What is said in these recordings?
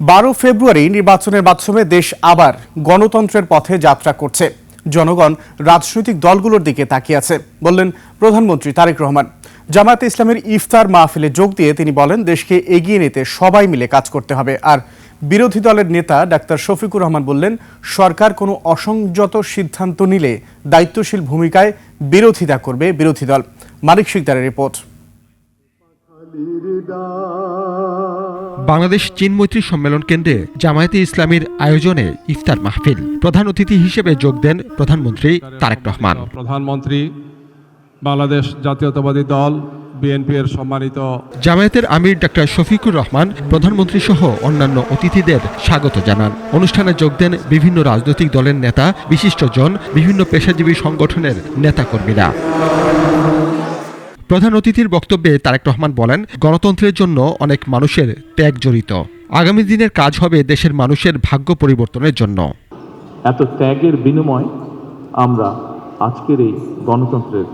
12 ফেব্রুয়ারি নির্বাচনের মাধ্যমে দেশ আবার গণতন্ত্রের পথে যাত্রা করছে। জনগণ রাজনৈতিক দলগুলোর দিকে তাকিয়ে আছে বললেন প্রধানমন্ত্রী তারেক রহমান। জামায়াতে ইসলামের ইফতার মাহফিলে যোগ দিয়ে তিনি বলেন, দেশকে এগিয়ে নিতে সবাই মিলে কাজ করতে হবে। আর বিরোধী দলের নেতা ডাক্তার শফিকুর রহমান বললেন, সরকার কোনো অসংযত সিদ্ধান্ত নিলে দায়িত্বশীল ভূমিকায় বিরোধিতা করবে বিরোধী দল। মানিক শিকদারের রিপোর্ট। বাংলাদেশ চীন মৈত্রী সম্মেলন কেন্দ্রে জামায়াতে ইসলামীর আয়োজনে ইফতার মাহফিল। প্রধান অতিথি হিসেবে যোগ দেন প্রধানমন্ত্রী তারেক রহমান। প্রধানমন্ত্রী, বাংলাদেশ জাতীয়তাবাদী দল বিএনপি এর সম্মানিত জামায়াতের আমির ডাক্তার শফিকুর রহমান প্রধানমন্ত্রী সহ অন্যান্য অতিথিদের স্বাগত জানান। অনুষ্ঠানে যোগ দেন বিভিন্ন রাজনৈতিক দলের নেতা, বিশিষ্টজন, বিভিন্ন পেশাজীবী সংগঠনের নেতাকর্মীরা। প্রধান অতিথির বক্তব্যে তারেক রহমান বলেন, গণতন্ত্রের জন্য অনেক মানুষের ত্যাগ জড়িত। আগামী দিনের কাজ হবে দেশের মানুষের ভাগ্য পরিবর্তনের জন্য। এত ত্যাগের বিনিময় আমরা আজকের এই গণতন্ত্রের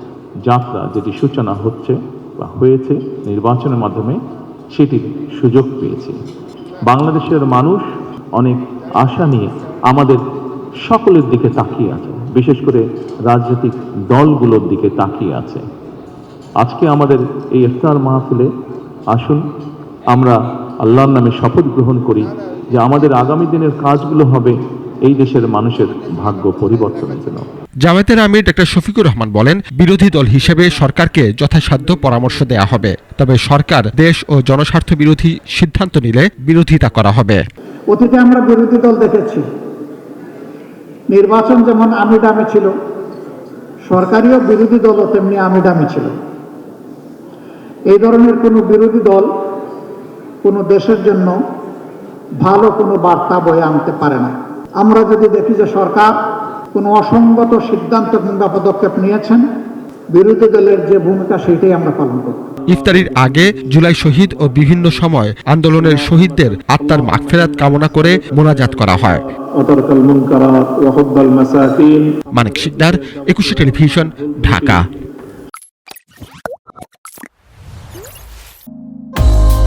যাত্রা যেটি সূচনা হচ্ছে বা হয়েছে নির্বাচনের মাধ্যমে, সেটির সুযোগ পেয়েছি। বাংলাদেশের মানুষ অনেক আশা নিয়ে আমাদের সকলের দিকে তাকিয়ে আছে, বিশেষ করে রাজনৈতিক দলগুলোর দিকে তাকিয়ে আছে। আজকে আমাদের এই ইফতার মাহফিলে আসুন আমরা আল্লাহর নামে শপথ গ্রহণ করি যে আমাদের আগামী দিনের কাজগুলো হবে এই দেশের মানুষের ভাগ্য পরিবর্তনের জন্য। জামায়াতের আমির ডাক্তার শফিকুর রহমান বলেন, বিরোধী দল হিসেবে সরকারকে যথাসাধ্য পরামর্শ দেয়া হবে, তবে সরকার দেশ ও জনস্বার্থ বিরোধী সিদ্ধান্ত নিলে বিরোধিতা করা হবে। অতীতে আমরা বিরোধী দল দেখেছি, নির্বাচন যেমন আমিডামি ছিল, সরকারিও বিরোধী দলও তেমনি আমিডামি ছিল। এই ধরনের কোনো বিরোধী দল কোনো দেশের জন্য ভালো কোনো বার্তা বয়ে আনতে পারে না। আমরা যদি দেখি যে সরকার কোনো অসঙ্গত সিদ্ধান্ত কিংবা পদক্ষেপ নিয়েছেন, বিরোধী দলের যে ভূমিকা সেটাই আমরা পালন করব। ইফতারির আগে জুলাই শহীদ ও বিভিন্ন সময় আন্দোলনের শহীদদের আত্মার মাগফিরাত কামনা করে মোনাজাত করা হয়। ওয়াতারকাল মুনকারাত ওয়া হুব্বাল মাসাকিন। মানিক শিকদার, 21 টেলিভিশন, ঢাকা।